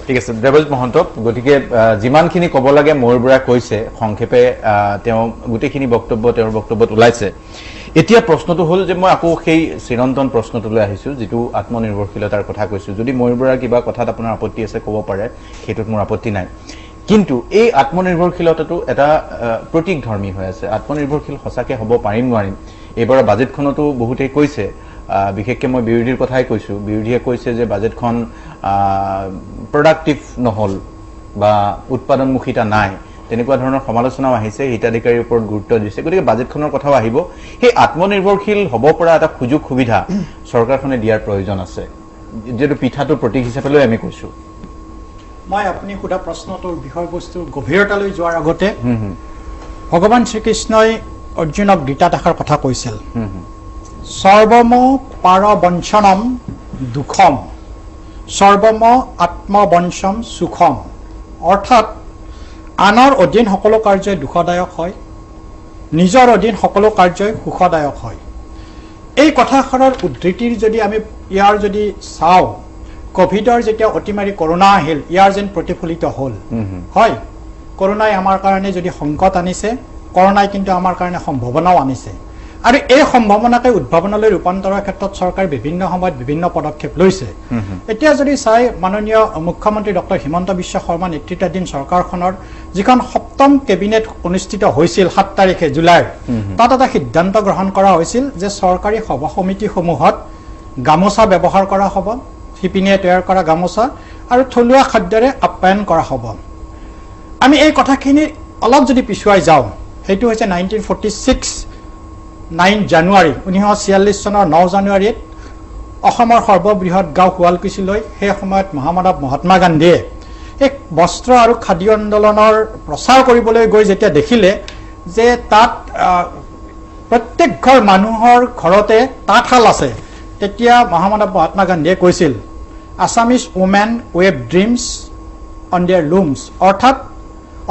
ঠিক আছে দেৱজিৎ মহন্ত গতিকে যিমানখিনি ক'ব লাগে মোৰ বুঢ়া কৈছে সংক্ষেপে তেওঁ গোটেইখিনি বক্তব্য তেওঁৰ বক্তব্যত ওলাইছে এতিয়া প্ৰশ্নটো হ'ল যে মই আকৌ সেই চিৰন্তন প্ৰশ্নটোলৈ আহিছো যেটো আত্মনিৰ্ভৰশীলতাৰ কথা কৈছো যদি মোৰ বুঢ়া কিবা কথাত আপোনাৰ আপত্তি আছে ক'ব পাৰে হেতুত মোৰ আপত্তি নাই কিন্তু এই আত্মনিৰ্ভৰশীলতাটো এটা প্ৰতীকধৰ্মী হৈ আছে আত্মনিৰ্ভৰশীল সঁচাকে হ'ব পাৰিম নোৱাৰিম এইবাৰ বাজেটখনতো বহুতে কৈছে বিশেষকৈ মই বিৰোধীৰ কথাই কৈছো বিৰোধীয়ে কৈছে যে বাজেটখন প্ৰডাক্টিভ নহল বা উৎপাদনমুখিতা নাই তেনেকুৱা ধৰণৰ সমালোচনাও আহিছে হিতাধিকাৰীৰ ওপৰত গুৰুত্ব দিছে গতিকে বাজেটখনৰ কথাও আহিব সেই আত্মনিৰ্ভৰশীল হ'ব পৰা এটা সুযোগ সুবিধা চৰকাৰখনে দিয়াৰ প্ৰয়োজন আছে যেটো পিঠাটো প্ৰতীক হিচাপে লৈ আমি কৈছো মই আপুনি খুদা প্ৰশ্নটোৰ বিষয়বস্তুৰ গভীৰতালৈ যোৱাৰ আগতে ভগৱান শ্ৰীকৃষ্ণই অৰ্জুনক গীতাত এষাৰ কথা কৈছিল সৰ্বম পাৰবঞ্চনম দুখম সৰ্বম আত্মবঞ্চম সুখম অৰ্থাৎ আনৰ অধীন সকলো কাৰ্যই দুখদায়ক হয় নিজৰ অধীন সকলো কাৰ্যই সুখদায়ক হয় এই কথাষাৰৰ উদ্ধৃতিৰ যদি আমি ইয়াৰ যদি চাওঁ কোভিডৰ যেতিয়া অতিমাৰী কৰোনা আহিল ইয়াৰ যেন প্ৰতিফলিত হ'ল হয় কৰোনাই আমাৰ কাৰণে যদি সংকট আনিছে কৰোনাই কিন্তু আমাৰ কাৰণে সম্ভাৱনাও আনিছে আৰু এই সম্ভাৱনাকে উদ্ভাৱনলৈ ৰূপান্তৰৰ ক্ষেত্ৰত চৰকাৰ বিভিন্ন সময়ত বিভিন্ন পদক্ষেপ লৈছে এতিয়া যদি চাই মাননীয় মুখ্যমন্ত্ৰী ডক্টৰ হিমন্ত বিশ্ব শৰ্মা নেতৃত্বাধীন চৰকাৰখনৰ যিখন সপ্তম কেবিনেট অনুষ্ঠিত হৈছিল 7 তাৰিখে জুলাইৰ তাত এটা সিদ্ধান্ত গ্ৰহণ কৰা হৈছিল যে চৰকাৰী সভা সমিতিসমূহত গামোচা ব্যৱহাৰ কৰা হ'ব শিপিনীয়ে তৈয়াৰ কৰা গামোচা আৰু থলুৱা খাদ্যৰে আপ্যায়ন কৰা হ'ব আমি এই কথাখিনি অলপ যদি পিছুৱাই যাওঁ সেইটো হৈছে 1946 9 জানুৱাৰী 1946 চনৰ 9 জানুৱাৰীত অসমৰ সৰ্ববৃহৎ গাঁও শুৱালকুছিলৈ সেই সময়ত মহামানৱ মহাত্মা গান্ধীয়ে এক বস্ত্ৰ আৰু খাদী আন্দোলনৰ প্ৰচাৰ কৰিবলৈ গৈ যেতিয়া দেখিলে যে তাত প্ৰত্যেক ঘৰ মানুহৰ ঘৰতে তাঁতশাল আছে তেতিয়া মহামানৱ মহাত্মা গান্ধীয়ে কৈছিল Assamese women weave dreams on their looms অৰ্থাৎ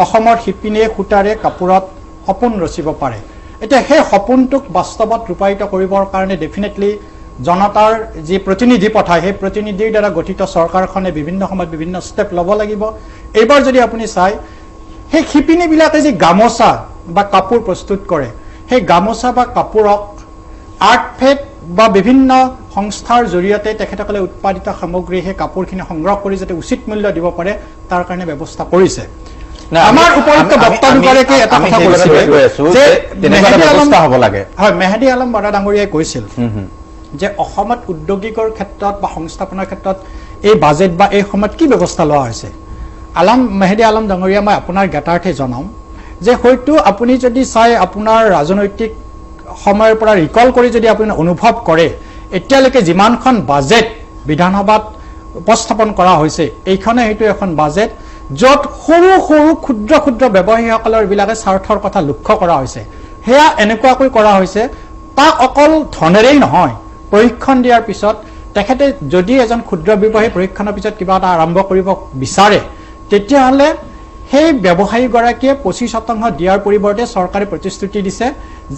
অসমৰ শিপিনীয়ে সূতাৰে কাপোৰত সপোন ৰচিব পাৰে এতিয়া সেই সপোনটোক বাস্তৱত ৰূপায়িত কৰিবৰ কাৰণে ডেফিনেটলি জনতাৰ যি প্ৰতিনিধি পঠায় সেই প্ৰতিনিধিৰ দ্বাৰা গঠিত চৰকাৰখনে বিভিন্ন সময়ত বিভিন্ন ষ্টেপ ল'ব লাগিব এইবাৰ যদি আপুনি চাই সেই শিপিনীবিলাকে যি গামোচা বা কাপোৰ প্ৰস্তুত কৰে সেই গামোচা বা কাপোৰক আৰ্টফেড বা বিভিন্ন সংস্থাৰ জৰিয়তে তেখেতসকলে উৎপাদিত সামগ্ৰী সেই কাপোৰখিনি সংগ্ৰহ কৰি যাতে উচিত মূল্য দিব পাৰে তাৰ কাৰণে ব্যৱস্থা কৰিছে আমাৰ উপযুক্ত বক্তাগৰাকী এটা কথা কৈছিল যে ব্যৱস্থা হ'ব লাগে হয় মেহেদী আলম বৰা ডাঙৰীয়াই কৈছিল যে অসমত উদ্যোগিকৰ ক্ষেত্ৰত বা সংস্থাপনৰ ক্ষেত্ৰত এই বাজেট বা এই সময়ত কি ব্যৱস্থা লোৱা হৈছে মেহেদী আলম ডাঙৰীয়া মই আপোনাৰ জ্ঞাতাৰ্থে জনাম যে হয়তো আপুনি যদি চাই আপোনাৰ ৰাজনৈতিক সময়ৰ পৰা ৰিকল কৰি যদি আপুনি অনুভৱ কৰে এতিয়ালৈকে যিমানখন বাজেট বিধানসভাত উপস্থাপন কৰা হৈছে এইখনে হয়তো এখন বাজেট য'ত সৰু সৰু ক্ষুদ্ৰ ক্ষুদ্ৰ ব্যৱসায়ীসকলৰ বিলাকে স্বাৰ্থৰ কথা লক্ষ্য কৰা হৈছে হেয়া এনেকুৱাকৈ কৰা হৈছে তাক অকল ধনেৰেই নহয় প্ৰশিক্ষণ দিয়াৰ পিছত তেখেতে যদি এজন ক্ষুদ্ৰ ব্যৱসায়ী প্ৰশিক্ষণৰ পিছত কিবা এটা আৰম্ভ কৰিব বিচাৰে তেতিয়াহ'লে সেই ব্যৱসায়ীগৰাকীয়ে 25% দিয়াৰ পৰিৱৰ্তে চৰকাৰে প্ৰতিশ্ৰুতি দিছে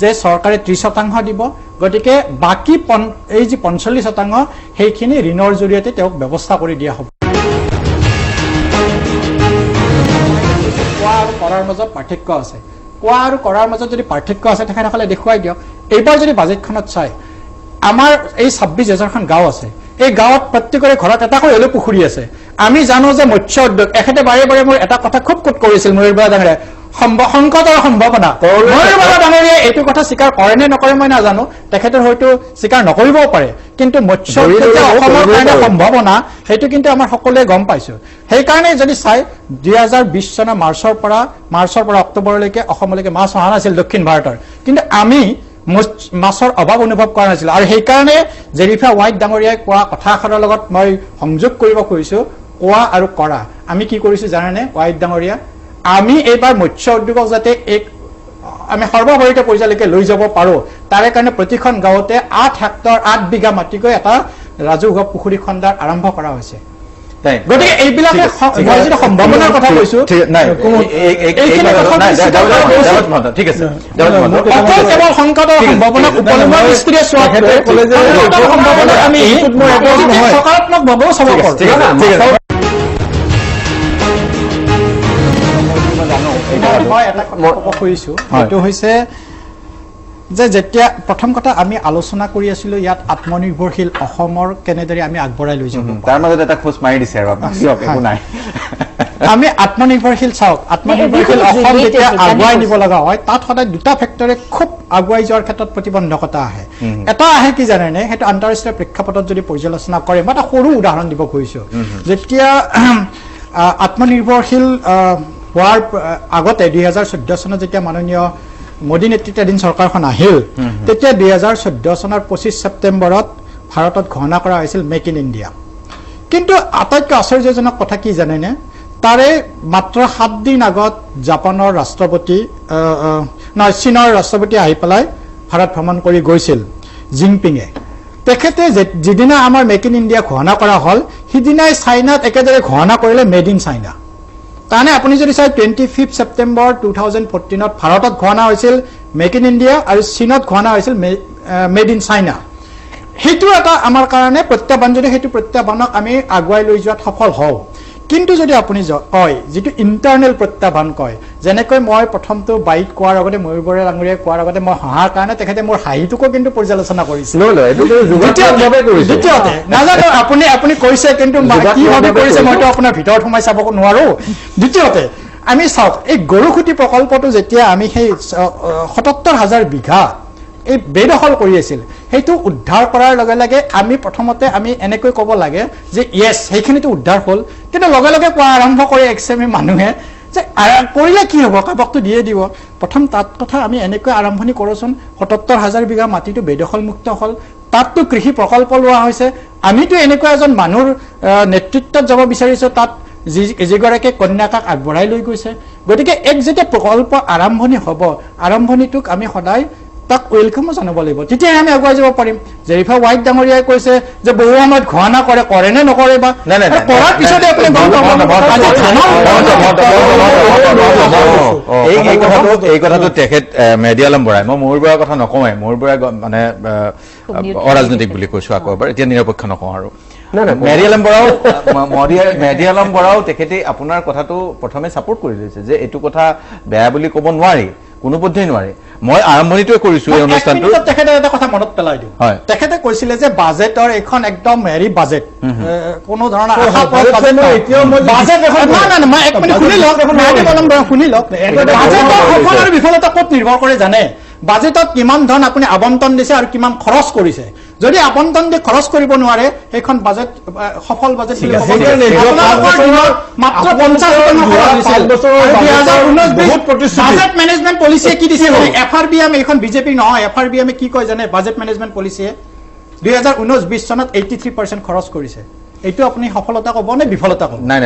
যে চৰকাৰে 30% দিব গতিকে বাকি এই যে 45% সেইখিনি ঋণৰ জৰিয়তে তেওঁক ব্যৱস্থা কৰি দিয়া হ'ব কোৱা আৰু কৰাৰ মাজত পাৰ্থক্য আছে কোৱা আৰু কৰাৰ মাজত যদি পাৰ্থক্য আছে তেখেতসকলে দেখুৱাই দিয়ক এইবাৰ যদি বাজেটখনত চাই আমাৰ এই 26,000খন গাঁও আছে এই গাঁৱত প্ৰত্যেকৰে ঘৰত এটাকৈ হলেও পুখুৰী আছে আমি জানো যে মৎস্য উদ্যোগ এখেতে বাৰে বাৰে মোৰ এটা কথা খুব কোট কৰিছিল ময়ূৰবৰা ডাঙৰীয়া সংকটৰ সম্ভাৱনা ময়ূৰবৰা ডাঙৰীয়া এইটো কথা স্বীকাৰ কৰে নে নকৰে মই নাজানো তেখেতৰ হয়তো স্বীকাৰ নকৰিবও পাৰে কিন্তু মৎস্য উদ্যোগ অসমৰ কাৰণে সম্ভাৱনা সেইটো কিন্তু আমাৰ সকলোৱে গম পাইছো সেইকাৰণে যদি চাই 2020 চনৰ মাৰ্চৰ পৰা অক্টোবৰলৈকে অসমলৈকে মাছ অহা নাছিল দক্ষিণ ভাৰতৰ কিন্তু আমি মাছৰ অভাৱ অনুভৱ কৰা নাছিল আৰু সেইকাৰণে জেৰিফা হোৱাইট ডাঙৰীয়াই কোৱা কথাষাৰৰ লগত মই সংযোগ কৰিব খুজিছো কোৱা আৰু কৰা আমি কি কৰিছো জানেনে হোৱাইট ডাঙৰীয়া আমি এইবাৰ মৎস্য উদ্যোগক যাতে আমি সৰ্বভাৰতীয় পৰ্যায়লৈকে লৈ যাব পাৰো তাৰে কাৰণে প্ৰতিখন গাঁৱতে 8 বিঘা মাটিকৈ এটা ৰাজহুৱা পুখুৰী খন্দাৰ আৰম্ভ কৰা হৈছে গতিকে এইবিলাকে মই যদি সম্ভাৱনাৰ কথা কৈছো ঠিক আছে কেৱল সংকটৰ সম্ভাৱনা উপলব্ধ দৃষ্টিৰে সকাৰাত্মক ভাৱেও চাব পাৰো খুজিছোঁ সেইটো হৈছে যে যেতিয়া প্ৰথম কথা আমি আলোচনা কৰি আছিলোঁ ইয়াত আত্মনিৰ্ভৰশীল অসমৰ কেনেদৰে আমি আগবঢ়াই লৈ যাব তাৰ মাজত এটা খোজ মাৰি দিছে আৰু আপুনি একো নাই আমি আত্মনিৰ্ভৰশীল চাওক আত্মনিৰ্ভৰশীল অসম যেতিয়া আগুৱাই নিব লগা হয় তাত সদায় দুটা ফেক্টৰে খুব আগুৱাই যোৱাৰ ক্ষেত্ৰত প্ৰতিবন্ধকতা আহে এটা আহে কি জানেনে সেইটো আন্তঃৰাষ্ট্ৰীয় প্ৰেক্ষাপটত যদি পৰ্যালোচনা কৰে মই এটা সৰু উদাহৰণ দিব খুজিছোঁ যেতিয়া আত্মনিৰ্ভৰশীল হোৱাৰ আগতে 2014 চনত যেতিয়া মাননীয় মোদী নেতৃত্বাধীন চৰকাৰখন আহিল তেতিয়া 2014 চনৰ 25 ছেপ্টেম্বৰত ভাৰতত ঘোষণা কৰা হৈছিল মেক ইন ইণ্ডিয়া কিন্তু আটাইতকৈ আশ্চৰ্যজনক কথা কি জানেনে তাৰে মাত্ৰ 7 দিন আগত জাপানৰ ৰাষ্ট্ৰপতি চীনৰ ৰাষ্ট্ৰপতি আহি পেলাই ভাৰত ভ্ৰমণ কৰি গৈছিল জিনপিঙে তেখেতে যিদিনা আমাৰ মেক ইন ইণ্ডিয়া ঘোষণা কৰা হ'ল সিদিনাই চাইনাত একেদৰে ঘোষণা কৰিলে মেড ইন চাইনা তাৰমানে আপুনি যদি চাই 25 ছেপ্টেম্বৰ 2014ত ভাৰতত ঘোষণা হৈছিল মেক ইন ইণ্ডিয়া আৰু চীনত ঘোষণা হৈছিল মেড ইন চাইনা সেইটো এটা আমাৰ কাৰণে প্ৰত্যাহ্বান যদি সেইটো প্ৰত্যাহ্বানক আমি আগুৱাই লৈ যোৱাত সফল হওঁ কিন্তু যদি আপুনি কয় যিটো ইণ্টাৰনেল প্ৰত্যাহ্বান কয় যেনেকৈ মই প্ৰথমটো বাইট কোৱাৰ আগতে ময়ূৰবৰে ডাঙৰীয়াই কোৱাৰ আগতে মই হাঁহাৰ কাৰণে তেখেতে মোৰ হাঁহিটোকো কিন্তু পৰ্যালোচনা কৰিছিল দ্বিতীয়তে নাজানো আপুনি কৈছে কিন্তু কিভাৱে কৰিছে মইতো আপোনাৰ ভিতৰত সোমাই চাব নোৱাৰো দ্বিতীয়তে আমি চাওক এই গৰুখুটি প্ৰকল্পটো যেতিয়া আমি সেই ৭৭,০০০ বিঘা এই বেদখল কৰি আছিল সেইটো উদ্ধাৰ কৰাৰ লগে লগে আমি প্ৰথমতে আমি এনেকৈ ক'ব লাগে যে ইয়েছ সেইখিনিতো উদ্ধাৰ হ'ল কিন্তু লগে লগে কোৱা আৰম্ভ কৰে এক্সএমই মানুহে যে কৰিলে কি হ'ব কাবাকটো দিয়ে দিব প্ৰথম তাত কথা আমি এনেকৈ আৰম্ভণি কৰোচোন ৭৭,০০০ বিঘা মাটিটো বেদখল মুক্ত হ'ল তাততো কৃষি প্ৰকল্প লোৱা হৈছে আমিতো এনেকুৱা এজন মানুহৰ নেতৃত্বত যাব বিচাৰিছোঁ তাত যিগৰাকীয়ে কন্যাকাক আগবঢ়াই লৈ গৈছে গতিকে এক যেতিয়া প্ৰকল্প আৰম্ভণি হ'ব আৰম্ভণিটোক আমি সদায় তাক ওয়েলকামো জানাব লাগিব তেতিয়া আমি আগুৱাই যাব পাৰিম জেৰিফা হোৱাইট ডাঙৰীয়াই কৈছে যে বহু সময়ত ঘোষণা কৰে নে নকৰে বা কৰাৰ পিছতে আপুনি এই কথাটো তেখেত মেডিয়ালম বৰাই মই ময়ূৰ বৰাৰ কথা নকওঁৱে ময়ূৰ বৰাই মানে অৰাজনৈতিক বুলি কৈছো আকৌ এবাৰ এতিয়া নিৰপেক্ষ নকওঁ আৰু মেডিয়ালম বৰাও তেখেতে আপোনাৰ কথাটো প্ৰথমে ছাপোৰ্ট কৰি লৈছে যে এইটো কথা বেয়া বুলি ক'ব নোৱাৰি কোনোপধ্যেই নোৱাৰি মই আৰম্ভণিটোৱে কৰিছোঁ এই অনুষ্ঠানটো তেখেতে এটা কথা মনত পেলাই দিওঁ তেখেতে কৈছিলে যে বাজেটৰ এখন একদম হেৰি বাজেট কোনো ধৰণৰ শুনি লওক বাজেটৰ বিফলতা ক'ত নিৰ্ভৰ কৰে জানে বাজেটত কিমান ধন আপুনি আবণ্টন দিছে আৰু কিমান খৰচ কৰিছে যদি আবণ্টন দি খৰচ কৰিব নোৱাৰে সেইখন বাজেট সফল বাজেট মাত্ৰ 50 মেনেজমেণ্ট পলিচিয়ে কি দিছে FRBM এইখন বিজেপি নহয় FRBM কি কয় জানে বাজেট মেনেজমেণ্ট পলিচিয়ে 2019-20 চনত 83% খৰচ কৰিছে এইটো আপুনি সফলতা ক'ব নে বিফলতা ক'ব নাই